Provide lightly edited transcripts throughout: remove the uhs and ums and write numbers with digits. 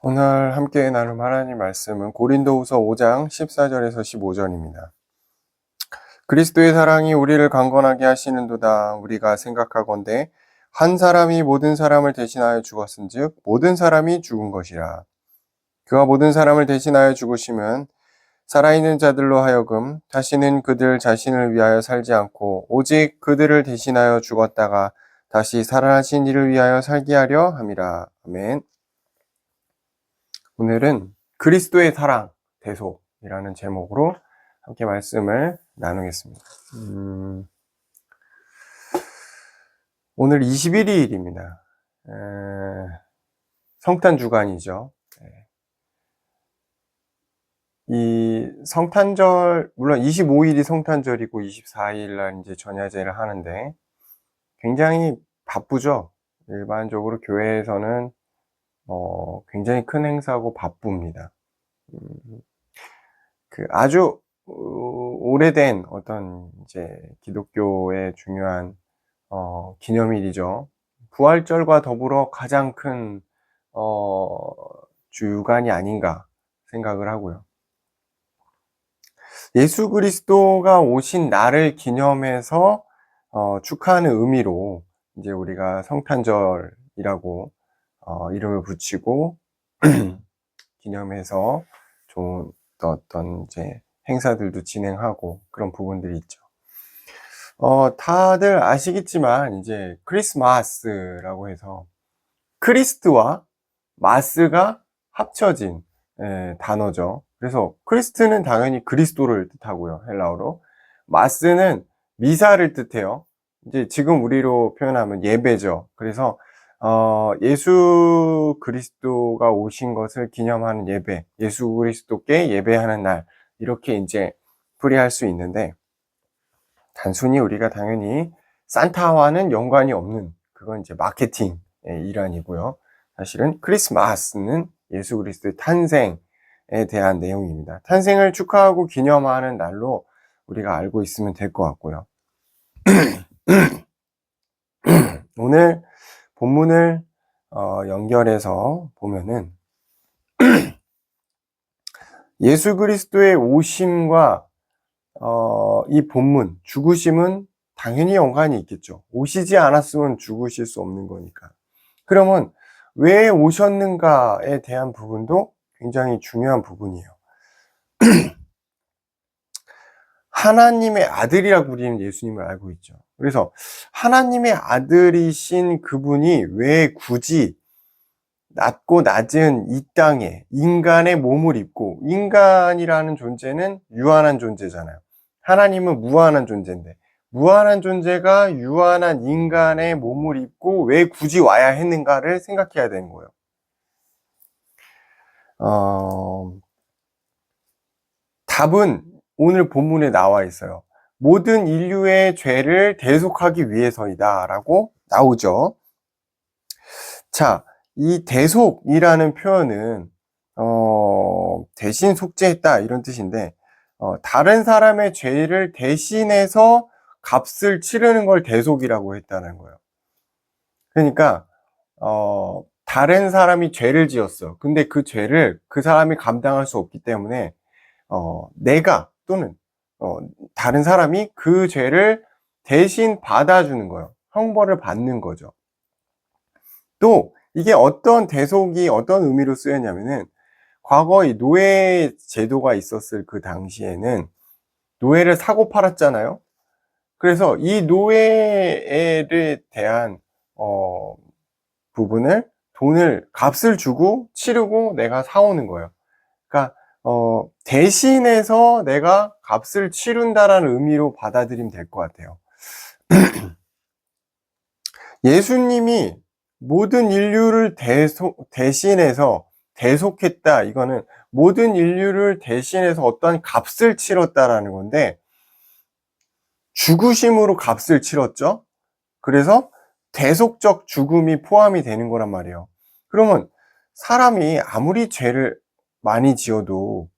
오늘 함께 나눌 하나님 말씀은 고린도후서 5장 14절에서 15절입니다. 그리스도의 사랑이 우리를 강건하게 하시는도다. 우리가 생각하건대 한 사람이 모든 사람을 대신하여 죽었은즉 모든 사람이 죽은 것이라. 그가 모든 사람을 대신하여 죽으시면 살아있는 자들로 하여금 다시는 그들 자신을 위하여 살지 않고 오직 그들을 대신하여 죽었다가 다시 살아나신 이를 위하여 살게 하려 함이라. 아멘. 오늘은 그리스도의 사랑, 대속이라는 제목으로 함께 말씀을 나누겠습니다. 오늘 21일입니다. 성탄 주간이죠. 이 성탄절, 물론 25일이 성탄절이고 24일 날 이제 전야제를 하는데 굉장히 바쁘죠. 일반적으로 교회에서는 굉장히 큰 행사고 바쁩니다. 아주 오래된 어떤 이제 기독교의 중요한 기념일이죠. 부활절과 더불어 가장 큰 주간이 아닌가 생각을 하고요. 예수 그리스도가 오신 날을 기념해서 축하하는 의미로 이제 우리가 성탄절이라고 이름을 붙이고 기념해서 좋은 어떤 이제 행사들도 진행하고 그런 부분들이 있죠. 다들 아시겠지만 이제 크리스마스라고 해서 크리스트와 마스가 합쳐진 단어죠. 그래서 크리스트는 당연히 그리스도를 뜻하고요. 헬라어로. 마스는 미사를 뜻해요. 이제 지금 우리로 표현하면 예배죠. 그래서 예수 그리스도가 오신 것을 기념하는 예배, 예수 그리스도께 예배하는 날, 이렇게 이제 풀이할 수 있는데, 단순히 우리가 당연히 산타와는 연관이 없는, 그건 이제 마케팅의 일환이고요. 사실은 크리스마스는 예수 그리스도의 탄생에 대한 내용입니다. 탄생을 축하하고 기념하는 날로 우리가 알고 있으면 될 것 같고요. 오늘 본문을 연결해서 보면은 예수 그리스도의 오심과 이 본문, 죽으심은 당연히 연관이 있겠죠. 오시지 않았으면 죽으실 수 없는 거니까. 그러면 왜 오셨는가에 대한 부분도 굉장히 중요한 부분이에요. 하나님의 아들이라고 우리는 예수님을 알고 있죠. 그래서 하나님의 아들이신 그분이 왜 굳이 낮고 낮은 이 땅에 인간의 몸을 입고, 인간이라는 존재는 유한한 존재잖아요. 하나님은 무한한 존재인데 무한한 존재가 유한한 인간의 몸을 입고 왜 굳이 와야 했는가를 생각해야 되는 거예요. 답은 오늘 본문에 나와 있어요. 모든 인류의 죄를 대속하기 위해서이다 라고 나오죠. 자, 이 대속이라는 표현은 대신 속죄했다 이런 뜻인데, 다른 사람의 죄를 대신해서 값을 치르는 걸 대속이라고 했다는 거예요. 그러니까 다른 사람이 죄를 지었어. 근데 그 죄를 그 사람이 감당할 수 없기 때문에 내가 또는 다른 사람이 그 죄를 대신 받아주는 거예요. 형벌을 받는 거죠. 또 이게 어떤 대속이 어떤 의미로 쓰였냐면은, 과거 이 노예 제도가 있었을 그 당시에는 노예를 사고 팔았잖아요. 그래서 이 노예에 대한 부분을, 돈을, 값을 주고 치르고 내가 사오는 거예요. 그러니까 대신해서 내가 값을 치른다라는 의미로 받아들이면 될 것 같아요. 예수님이 모든 인류를 대신해서 대속했다. 이거는 모든 인류를 대신해서 어떤 값을 치렀다라는 건데, 죽으심으로 값을 치렀죠. 그래서 대속적 죽음이 포함이 되는 거란 말이에요. 그러면 사람이 아무리 죄를 많이 지어도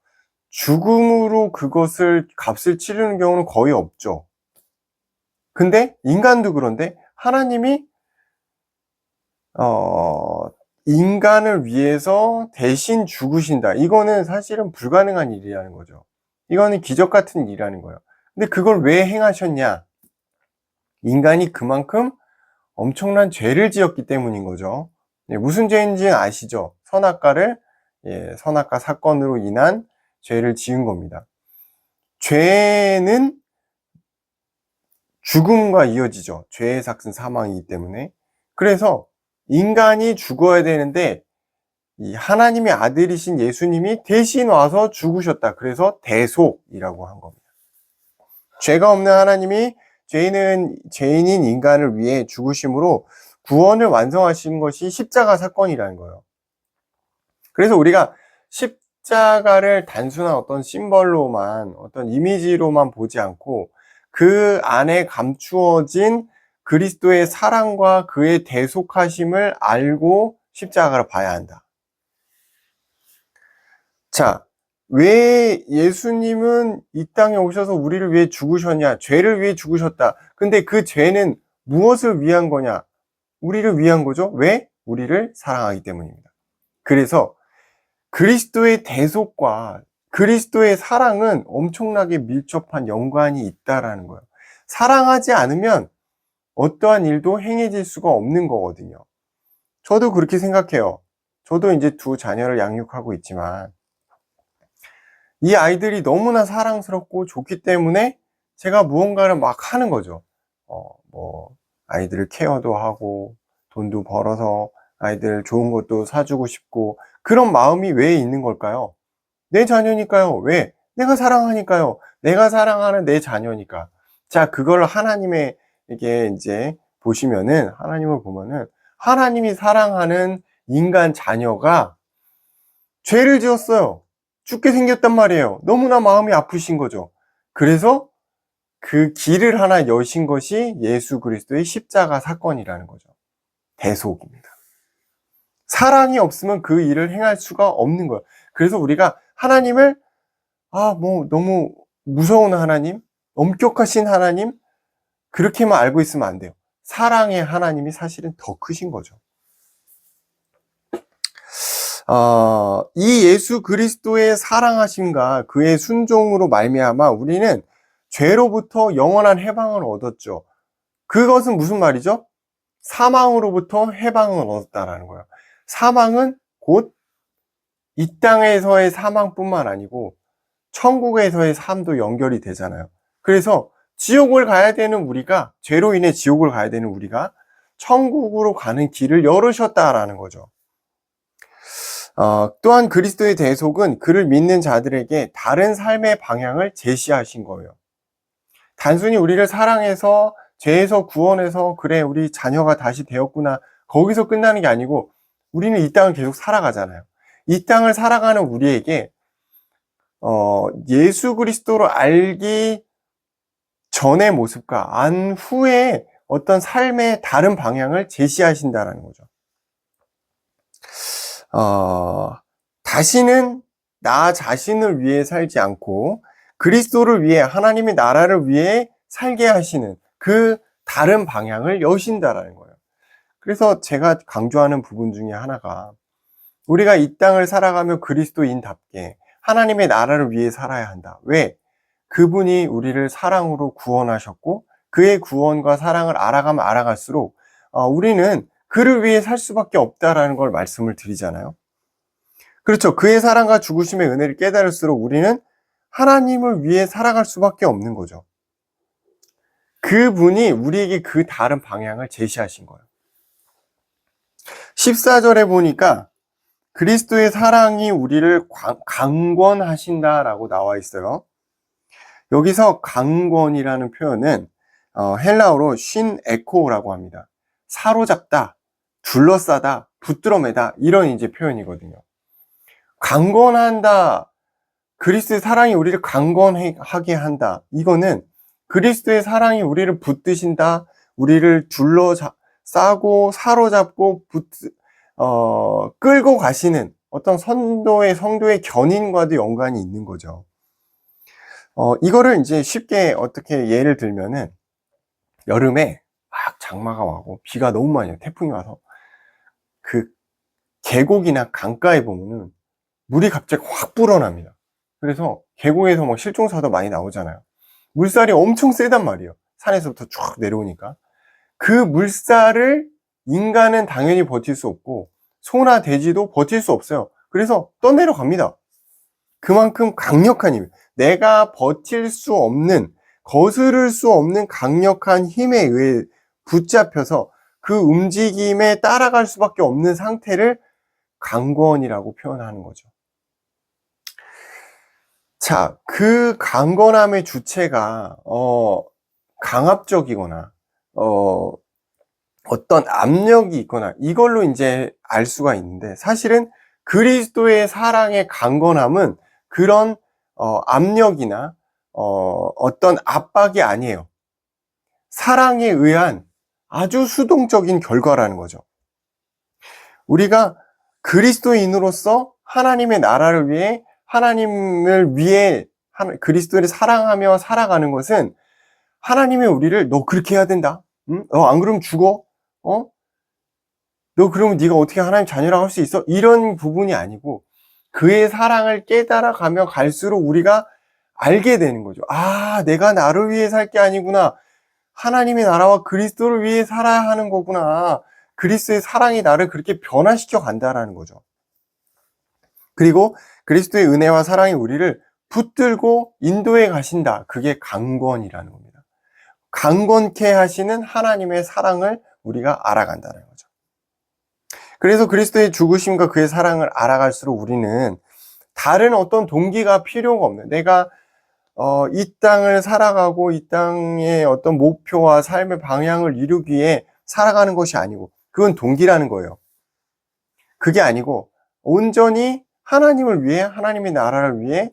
죽음으로 그것을 값을 치르는 경우는 거의 없죠. 근데 인간도 그런데 하나님이 인간을 위해서 대신 죽으신다. 이거는 사실은 불가능한 일이라는 거죠. 이거는 기적 같은 일이라는 거예요. 근데 그걸 왜 행하셨냐? 인간이 그만큼 엄청난 죄를 지었기 때문인 거죠. 무슨 죄인지 아시죠? 선악과 사건으로 인한 죄를 지은 겁니다. 죄는 죽음과 이어지죠. 죄의 삭은 사망이기 때문에. 그래서 인간이 죽어야 되는데 이 하나님의 아들이신 예수님이 대신 와서 죽으셨다. 그래서 대속이라고 한 겁니다. 죄가 없는 하나님이 죄인인 인간을 위해 죽으심으로 구원을 완성하신 것이 십자가 사건이라는 거예요. 그래서 우리가 십자가를 단순한 어떤 심벌로만, 어떤 이미지로만 보지 않고 그 안에 감추어진 그리스도의 사랑과 그의 대속하심을 알고 십자가를 봐야 한다. 자, 왜 예수님은 이 땅에 오셔서 우리를 위해 죽으셨냐? 죄를 위해 죽으셨다. 근데 그 죄는 무엇을 위한 거냐? 우리를 위한 거죠. 왜? 우리를 사랑하기 때문입니다. 그래서 그리스도의 대속과 그리스도의 사랑은 엄청나게 밀접한 연관이 있다라는 거예요. 사랑하지 않으면 어떠한 일도 행해질 수가 없는 거거든요. 저도 그렇게 생각해요. 저도 이제 두 자녀를 양육하고 있지만 이 아이들이 너무나 사랑스럽고 좋기 때문에 제가 무언가를 막 하는 거죠. 아이들을 케어도 하고 돈도 벌어서 아이들 좋은 것도 사주고 싶고 그런 마음이 왜 있는 걸까요? 내 자녀니까요. 왜? 내가 사랑하니까요. 내가 사랑하는 내 자녀니까. 자, 그걸 하나님에게 이제 하나님을 보면은 하나님이 사랑하는 인간 자녀가 죄를 지었어요. 죽게 생겼단 말이에요. 너무나 마음이 아프신 거죠. 그래서 그 길을 하나 여신 것이 예수 그리스도의 십자가 사건이라는 거죠. 대속입니다. 사랑이 없으면 그 일을 행할 수가 없는 거예요. 그래서 우리가 하나님을 너무 무서운 하나님, 엄격하신 하나님 그렇게만 알고 있으면 안 돼요. 사랑의 하나님이 사실은 더 크신 거죠. 이 예수 그리스도의 사랑하심과 그의 순종으로 말미암아 우리는 죄로부터 영원한 해방을 얻었죠. 그것은 무슨 말이죠? 사망으로부터 해방을 얻었다라는 거예요. 사망은 곧 이 땅에서의 사망뿐만 아니고 천국에서의 삶도 연결이 되잖아요. 그래서 지옥을 가야 되는 우리가, 죄로 인해 지옥을 가야 되는 우리가 천국으로 가는 길을 열으셨다라는 거죠. 또한 그리스도의 대속은 그를 믿는 자들에게 다른 삶의 방향을 제시하신 거예요. 단순히 우리를 사랑해서 죄에서 구원해서 그래 우리 자녀가 다시 되었구나 거기서 끝나는 게 아니고 우리는 이 땅을 계속 살아가잖아요. 이 땅을 살아가는 우리에게 예수 그리스도를 알기 전의 모습과 안 후에 어떤 삶의 다른 방향을 제시하신다는 거죠. 다시는 나 자신을 위해 살지 않고 그리스도를 위해 하나님의 나라를 위해 살게 하시는 그 다른 방향을 여신다라는 거예요. 그래서 제가 강조하는 부분 중에 하나가 우리가 이 땅을 살아가며 그리스도인답게 하나님의 나라를 위해 살아야 한다. 왜? 그분이 우리를 사랑으로 구원하셨고 그의 구원과 사랑을 알아가면 알아갈수록 우리는 그를 위해 살 수밖에 없다라는 걸 말씀을 드리잖아요. 그렇죠. 그의 사랑과 죽으심의 은혜를 깨달을수록 우리는 하나님을 위해 살아갈 수밖에 없는 거죠. 그분이 우리에게 그 다른 방향을 제시하신 거예요. 14절에 보니까 그리스도의 사랑이 우리를 강권하신다라고 나와 있어요. 여기서 강권이라는 표현은 헬라어로 쉰 에코라고 합니다. 사로잡다, 둘러싸다, 붙들어매다 이런 이제 표현이거든요. 강권한다. 그리스도의 사랑이 우리를 강권하게 한다. 이거는 그리스도의 사랑이 우리를 붙드신다. 우리를 둘러싸고 사로잡고 끌고 가시는 어떤 성도의 견인과도 연관이 있는 거죠. 이거를 이제 쉽게 어떻게 예를 들면은 여름에 막 장마가 와고 비가 너무 많이 와요. 태풍이 와서 그 계곡이나 강가에 보면은 물이 갑자기 확 불어납니다. 그래서 계곡에서 막 실종사도 많이 나오잖아요. 물살이 엄청 세단 말이에요. 산에서부터 쭉 내려오니까. 그 물살을 인간은 당연히 버틸 수 없고 소나 돼지도 버틸 수 없어요. 그래서 떠내려갑니다. 그만큼 강력한 힘, 내가 버틸 수 없는, 거스를 수 없는 강력한 힘에 의해 붙잡혀서 그 움직임에 따라갈 수밖에 없는 상태를 강권이라고 표현하는 거죠. 자, 그 강건함의 주체가 강압적이거나 어떤 압력이 있거나 이걸로 이제 알 수가 있는데, 사실은 그리스도의 사랑의 강건함은 그런 압력이나 어떤 압박이 아니에요. 사랑에 의한 아주 수동적인 결과라는 거죠. 우리가 그리스도인으로서 하나님의 나라를 위해, 하나님을 위해 그리스도를 사랑하며 살아가는 것은 하나님이 우리를 너 그렇게 해야 된다. 응? 안 그러면 죽어. 너 그러면 네가 어떻게 하나님 자녀라고 할 수 있어? 이런 부분이 아니고 그의 사랑을 깨달아 가며 갈수록 우리가 알게 되는 거죠. 아, 내가 나를 위해 살 게 아니구나. 하나님의 나라와 그리스도를 위해 살아야 하는 거구나. 그리스도의 사랑이 나를 그렇게 변화시켜 간다라는 거죠. 그리고 그리스도의 은혜와 사랑이 우리를 붙들고 인도해 가신다. 그게 강권이라는 겁니다. 강권케 하시는 하나님의 사랑을 우리가 알아간다는 거죠. 그래서 그리스도의 죽으심과 그의 사랑을 알아갈수록 우리는 다른 어떤 동기가 필요가 없는, 내가 이 땅을 살아가고 이 땅의 어떤 목표와 삶의 방향을 이루기 위해 살아가는 것이 아니고, 그건 동기라는 거예요. 그게 아니고 온전히 하나님을 위해, 하나님의 나라를 위해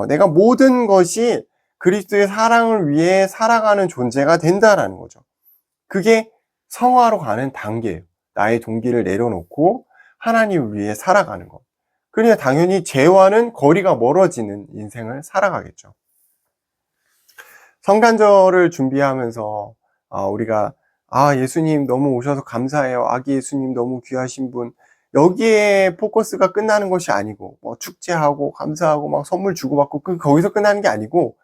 내가 모든 것이 그리스도의 사랑을 위해 살아가는 존재가 된다라는 거죠. 그게 성화로 가는 단계예요. 나의 동기를 내려놓고 하나님을 위해 살아가는 것. 그러니까 당연히 죄와는 거리가 멀어지는 인생을 살아가겠죠. 성탄절을 준비하면서 우리가 예수님 너무 오셔서 감사해요. 아기 예수님 너무 귀하신 분. 여기에 포커스가 끝나는 것이 아니고, 뭐 축제하고 감사하고 막 선물 주고받고 거기서 끝나는 게 아니고,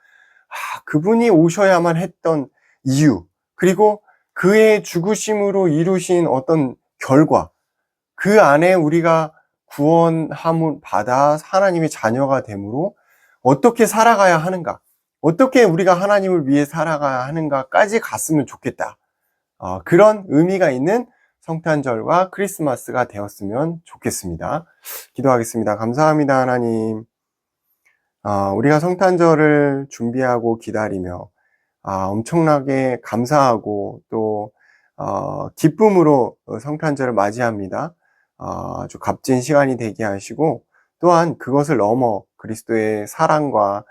그분이 오셔야만 했던 이유, 그리고 그의 죽으심으로 이루신 어떤 결과, 그 안에 우리가 구원함을 받아 하나님의 자녀가 됨으로 어떻게 살아가야 하는가, 어떻게 우리가 하나님을 위해 살아가야 하는가까지 갔으면 좋겠다. 그런 의미가 있는 성탄절과 크리스마스가 되었으면 좋겠습니다. 기도하겠습니다. 감사합니다, 하나님. 우리가 성탄절을 준비하고 기다리며 엄청나게 감사하고 또 기쁨으로 성탄절을 맞이합니다. 아주 값진 시간이 되게 하시고, 또한 그것을 넘어 그리스도의 사랑과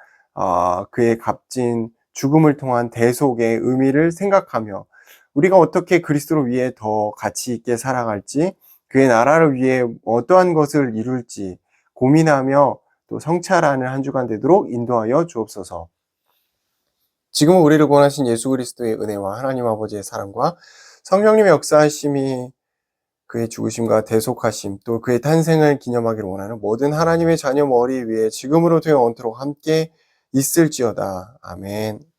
그의 값진 죽음을 통한 대속의 의미를 생각하며 우리가 어떻게 그리스도를 위해 더 가치 있게 살아갈지, 그의 나라를 위해 어떠한 것을 이룰지 고민하며 또 성찰하는 한 주간 되도록 인도하여 주옵소서. 지금은 우리를 구원하신 예수 그리스도의 은혜와 하나님 아버지의 사랑과 성령님의 역사하심이, 그의 죽으심과 대속하심, 또 그의 탄생을 기념하기를 원하는 모든 하나님의 자녀 머리 위에 지금으로부터 영원토록 함께 있을지어다. 아멘.